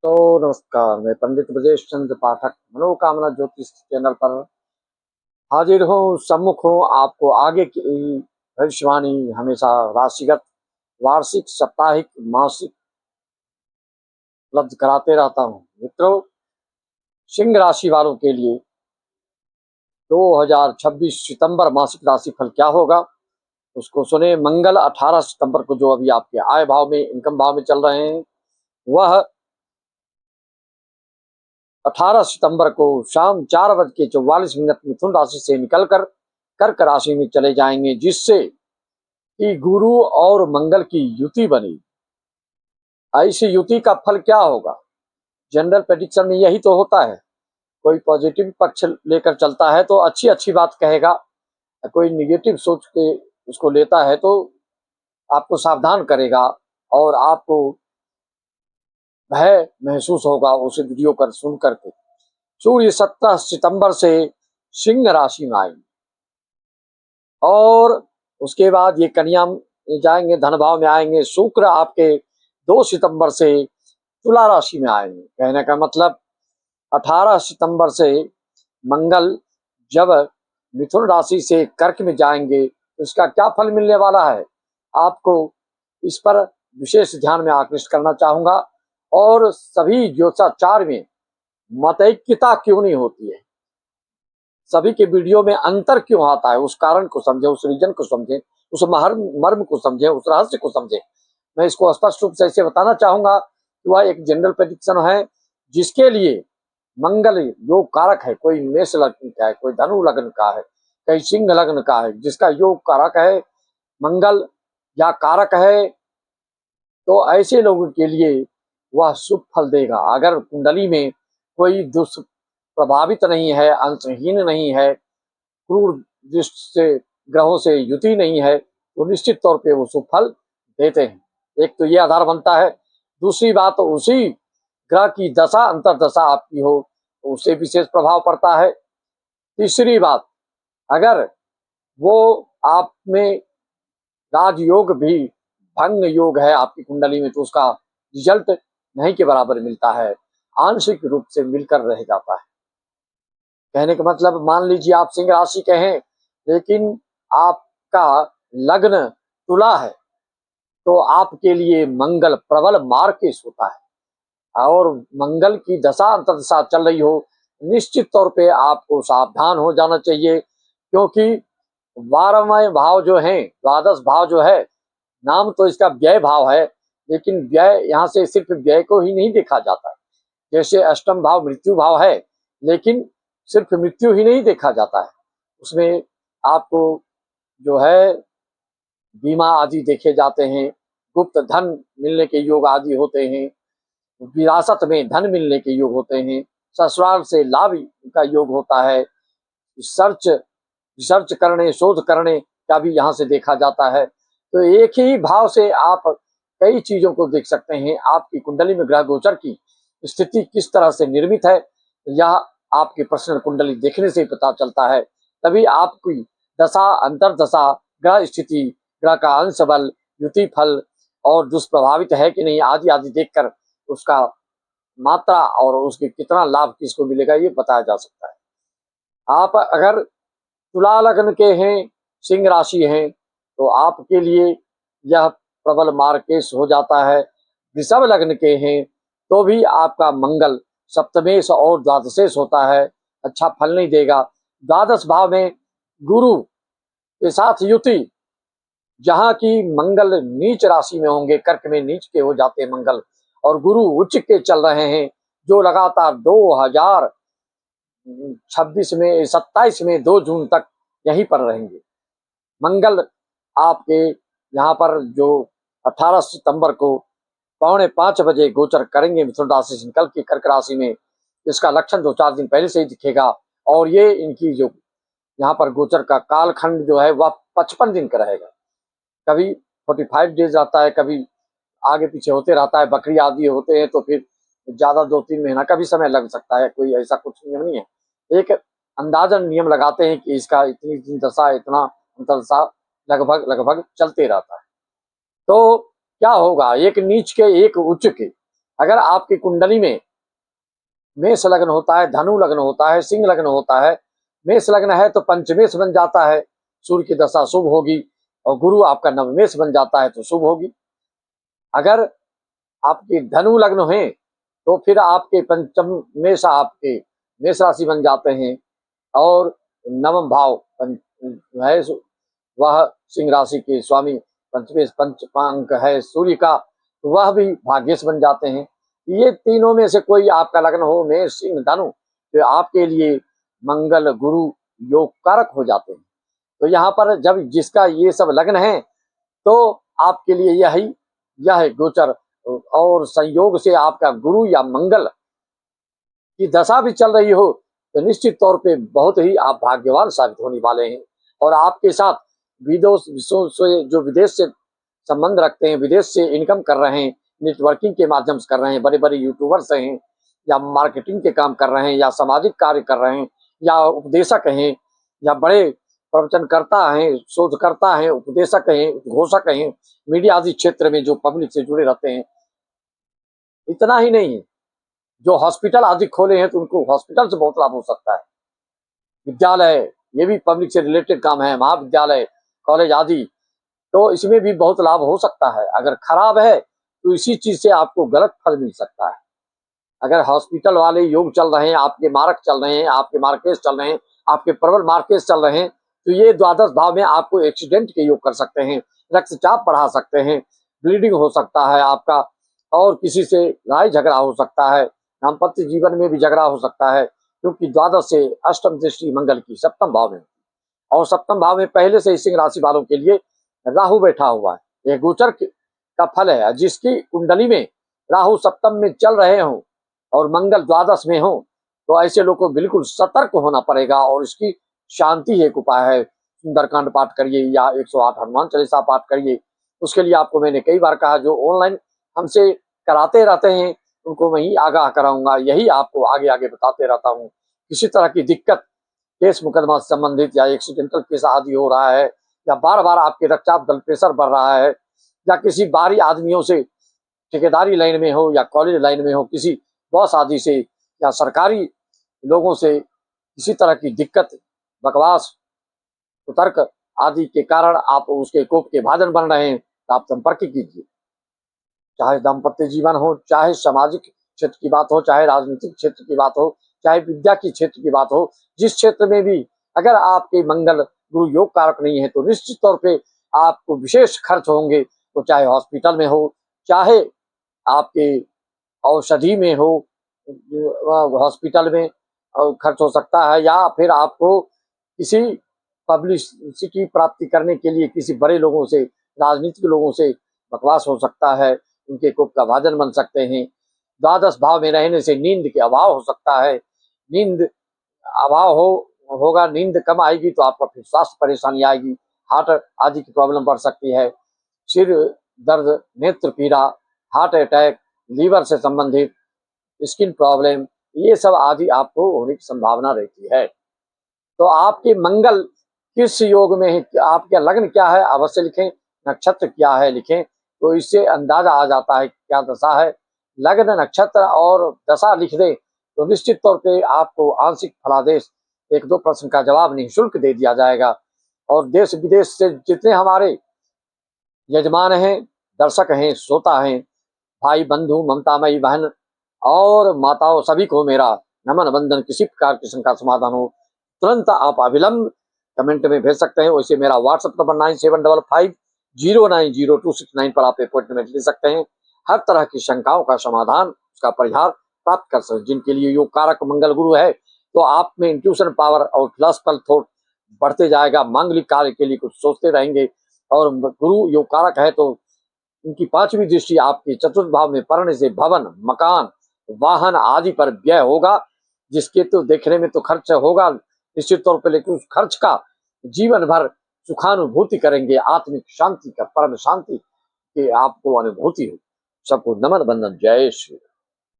तो नमस्कार, मैं पंडित ब्रजेश चंद्र पाठक मनोकामना ज्योतिष चैनल पर हाजिर हूँ, सम्मुख हूँ। आपको आगे की भविष्यवाणी हमेशा राशिगत, वार्षिक, साप्ताहिक, मासिक उपलब्ध कराते रहता हूँ। मित्रों, सिंह राशि वालों के लिए 2026 सितंबर मासिक राशि फल क्या होगा उसको सुने। मंगल 18 सितंबर को जो अभी आपके आय भाव में, इनकम भाव में चल रहे हैं, वह 18 सितंबर को शाम 4:44 मिथुन राशि से निकलकर कर्क राशि में चले जाएंगे, जिससे कि गुरु और मंगल की युति बनी। ऐसी युति का फल क्या होगा? जनरल प्रेडिक्शन में यही तो होता है। कोई पॉजिटिव पक्ष लेकर चलता है तो अच्छी अच्छी बात कहेगा, कोई निगेटिव सोच के उसको लेता है तो आपको सावधान करेगा और आपको भय महसूस होगा उसे वीडियो कर सुन करके। सूर्य 17 सितंबर से सिंह राशि में आएंगे और उसके बाद ये कन्या में जाएंगे, धन भाव में आएंगे। शुक्र आपके 2 सितंबर से तुला राशि में आएंगे। कहने का मतलब 18 सितंबर से मंगल जब मिथुन राशि से कर्क में जाएंगे तो इसका क्या फल मिलने वाला है, आपको इस पर विशेष ध्यान में आकृष्ट करना चाहूंगा। और सभी ज्योतिषाचार्य में मतैक्यता क्यों नहीं होती है, सभी के वीडियो में अंतर क्यों आता है, उस कारण को समझे, उस रीजन को समझे, उस मर्म को समझे, उस रहस्य को समझे। मैं इसको स्पष्ट रूप से ऐसे बताना चाहूंगा कि वह एक जनरल प्रेडिक्शन है जिसके लिए मंगल योग कारक है। कोई मेष लग्न का है, कोई धनु लग्न का है, कोई सिंह लग्न का है, जिसका योग कारक है मंगल या कारक है, तो ऐसे लोगों के लिए वह शुभ फल देगा। अगर कुंडली में कोई दुष्प्रभावित नहीं है, अंशहीन नहीं है, क्रूर दृष्टि से ग्रहों से युति नहीं है, तो निश्चित तौर पे वो शुभ फल देते हैं। एक तो ये आधार बनता है। दूसरी बात, उसी ग्रह की दशा अंतरदशा आपकी हो तो उससे विशेष प्रभाव पड़ता है। तीसरी बात, अगर वो आप में राजयोग भी भंग योग है आपकी कुंडली में, तो उसका रिजल्ट नहीं के बराबर मिलता है, आंशिक रूप से मिलकर रह जाता है। कहने का मतलब, मान लीजिए आप सिंह राशि के हैं लेकिन आपका लग्न तुला है, तो आपके लिए मंगल प्रबल मार्केश होता है और मंगल की दशा अंतर्दशा चल रही हो, निश्चित तौर पे आपको सावधान हो जाना चाहिए। क्योंकि 12वें भाव जो है, द्वादश भाव जो है, नाम तो इसका व्यय भाव है, लेकिन व्यय यहाँ से सिर्फ व्यय को ही नहीं देखा जाता है। जैसे अष्टम भाव मृत्यु भाव है, लेकिन सिर्फ मृत्यु ही नहीं देखा जाता है, उसमें आपको जो है बीमा आदि देखे जाते हैं, गुप्त धन मिलने के योग आदि होते हैं, विरासत में धन मिलने के योग होते हैं, ससुराल से लाभ का योग होता है, रिसर्च करने, शोध करने का भी यहाँ से देखा जाता है। तो एक ही भाव से आप कई चीजों को देख सकते हैं। आपकी कुंडली में ग्रह गोचर की स्थिति किस तरह से निर्मित है, यह आपकी पर्सनल कुंडली देखने से ही पता चलता है। तभी आपकी दशा अंतरदशा, ग्रह स्थिति, ग्रह का अंश बल, युति फल और दुष्प्रभावित है कि नहीं आदि आदि देखकर उसका मात्रा और उसके कितना लाभ किसको मिलेगा ये बताया जा सकता है। आप अगर तुला लग्न के हैं, सिंह राशि हैं, तो आपके लिए यह प्रबल मार्केश हो जाता है। वृषभ लग्न के हैं तो भी आपका मंगल सप्तमेश और द्वादशेश होता है, अच्छा फल नहीं देगा। द्वादश भाव में गुरु के साथ युति, जहां की मंगल नीच राशि में होंगे, कर्क में नीच के हो जाते हैं मंगल, और गुरु उच्च के चल रहे हैं, जो लगातार 2026 में 27 में 2 जून तक यहीं पर रहेंगे। मंगल आपके यहाँ पर जो 18 सितंबर को 4:45 गोचर करेंगे मिथुन राशि से निकल के कर्क राशि में। इसका लक्षण 2-4 दिन पहले से ही दिखेगा और ये इनकी जो यहाँ पर गोचर का कालखंड जो है वह 55 दिन का रहेगा। कभी 45 डेज रहता है, कभी आगे पीछे होते रहता है, बकरी आदि होते हैं तो फिर ज्यादा 2-3 महीना का भी समय लग सकता है। कोई ऐसा कुछ नियम नहीं है, एक अंदाजन नियम लगाते हैं कि इसका इतनी दिन दशा, इतना अंतरदशा लगभग लगभग चलते रहता है। तो क्या होगा, एक नीच के एक उच्च के, अगर आपकी कुंडली में मेष लग्न होता है, धनु लग्न होता है, सिंह लग्न होता है, मेष लग्न है तो पंचमेश बन जाता है, सूर्य की दशा शुभ होगी, और गुरु आपका नवमेश बन जाता है तो शुभ होगी। अगर आपकी धनु लग्न है तो फिर आपके पंचम मेष आपके मेष राशि बन जाते हैं, और नवम भाव है वह सिंह राशि के स्वामी पंचमेश पंचमांक है सूर्य का, तो वह भी भाग्येश बन जाते हैं। ये तीनों में से कोई आपका लग्न हो मेष सिंह धनु, तो आपके लिए मंगल गुरु योग कारक हो जाते हैं। तो यहाँ पर जब जिसका ये सब लग्न है तो आपके लिए यह गोचर और संयोग से आपका गुरु या मंगल की दशा भी चल रही हो तो निश्चित तौर पे बहुत ही आप भाग्यवान साबित होने वाले हैं। और आपके साथ जो विदेश से संबंध रखते हैं, विदेश से इनकम कर रहे हैं, नेटवर्किंग के माध्यम से कर रहे हैं, बड़े बड़े यूट्यूबर्स हैं, या मार्केटिंग के काम कर रहे हैं, या सामाजिक कार्य कर रहे हैं, या उपदेशक हैं, या बड़े प्रवचनकर्ता हैं, शोधकर्ता हैं, उपदेशक हैं, उद्घोषक हैं, मीडिया आदि क्षेत्र में जो पब्लिक से जुड़े रहते हैं। इतना ही नहीं, जो हॉस्पिटल आदि खोले हैं तो उनको हॉस्पिटल से बहुत लाभ हो सकता है। विद्यालय, ये भी पब्लिक से रिलेटेड काम है, महाविद्यालय, कॉलेज आदि, तो इसमें भी बहुत लाभ हो सकता है। अगर खराब है तो इसी चीज से आपको गलत फल मिल सकता है। अगर हॉस्पिटल वाले योग चल रहे हैं, आपके मार्क चल रहे हैं, आपके मार्केस चल रहे हैं, आपके प्रबल मार्केस चल रहे हैं, तो ये द्वादश भाव में आपको एक्सीडेंट के योग कर सकते हैं, रक्तचाप बढ़ा सकते हैं, ब्लीडिंग हो सकता है आपका, और किसी से लड़ाई झगड़ा हो सकता है, दाम्पत्य जीवन में भी झगड़ा हो सकता है, क्योंकि द्वादश से अष्टम दृष्टि मंगल की सप्तम भाव में, और सप्तम भाव में पहले से सिंह राशि वालों के लिए राहु बैठा हुआ है। यह गोचर का फल है। जिसकी कुंडली में राहु सप्तम में चल रहे हों और मंगल द्वादश में हो, तो ऐसे लोगों को बिल्कुल सतर्क होना पड़ेगा। और इसकी शांति एक उपाय है, सुंदरकांड पाठ करिए या 108 हनुमान चालीसा पाठ करिए। उसके लिए आपको मैंने कई बार कहा, जो ऑनलाइन हमसे कराते रहते हैं उनको मैं ही आगाह कराऊंगा, यही आपको आगे आगे बताते रहता हूँ। किसी तरह की दिक्कत, केस मुकदमा से संबंधित या एक्सीडेंटल केस आदि हो रहा है, या बार बार आपके रक्तचाप ब्लड प्रेशर बढ़ रहा है, या किसी बाहरी आदमियों से ठेकेदारी लाइन में हो या कॉलेज लाइन में हो, किसी बॉस आदि से या सरकारी लोगों से किसी तरह की दिक्कत, बकवास, कुतर्क आदि के कारण आप उसके कोप के भाजन बन रहे हैं, तो आप संपर्क कीजिए। चाहे दाम्पत्य जीवन हो, चाहे सामाजिक क्षेत्र की बात हो, चाहे राजनीतिक क्षेत्र की बात हो, चाहे विद्या की क्षेत्र की बात हो, जिस क्षेत्र में भी अगर आपके मंगल गुरु योग कारक नहीं है तो निश्चित तौर पे आपको विशेष खर्च होंगे। तो चाहे हॉस्पिटल में हो, चाहे आपके औषधि में हो, हॉस्पिटल में खर्च हो सकता है, या फिर आपको किसी पब्लिसिटी प्राप्ति करने के लिए किसी बड़े लोगों से, राजनीतिक लोगों से बकवास हो सकता है, उनके कोप का भाजन बन सकते हैं। द्वादश भाव में रहने से नींद के अभाव हो सकता है, नींद अभाव होगा, नींद कम आएगी तो आपका फिर स्वास्थ्य परेशानी आएगी, हार्ट आदि की प्रॉब्लम बढ़ सकती है, सिर दर्द, नेत्र पीड़ा, हार्ट अटैक, लीवर से संबंधित स्किन प्रॉब्लम, ये सब आदि आपको होने की संभावना रहती है। तो आपके मंगल किस योग में है, आपका लग्न क्या है अवश्य लिखें, नक्षत्र क्या है लिखें, तो इससे अंदाजा आ जाता है क्या दशा है। लग्न, नक्षत्र और दशा लिख दें तो निश्चित तौर पे आपको आंशिक फलादेश 1-2 प्रश्न का जवाब निःशुल्क दे दिया जाएगा। और देश विदेश से जितने हमारे यजमान हैं, दर्शक हैं, श्रोता हैं, भाई बंधु, ममतामयी बहन और माताओं, सभी को मेरा नमन वंदन। किसी प्रकार की शंका समाधान हो तुरंत आप अविलंब कमेंट में भेज सकते हैं। वैसे मेरा व्हाट्सएप नंबर 9755090269 पर आप अपॉइंटमेंट ले सकते हैं। हर तरह की शंकाओं का समाधान, उसका परिहार प्राप्त कर सकते हैं। जिनके लिए योग कारक मंगल गुरु है तो आप में इंट्यूशन पावर और फिलॉसफिकल थॉट बढ़ते जाएगा, मांगलिक कार्य के लिए कुछ सोचते रहेंगे। और गुरु योग कारक है तो उनकी 5वीं दृष्टि आपके चतुर्थ भाव में पड़ने से भवन, मकान, वाहन आदि पर व्यय होगा, जिसके तो देखने में तो खर्च होगा निश्चित तौर पर, लेकिन उस खर्च का जीवन भर सुखानुभूति करेंगे, आत्मिक शांति का, परम शांति की आपको अनुभूति हो। सबको नमन बंदन, जय श्री।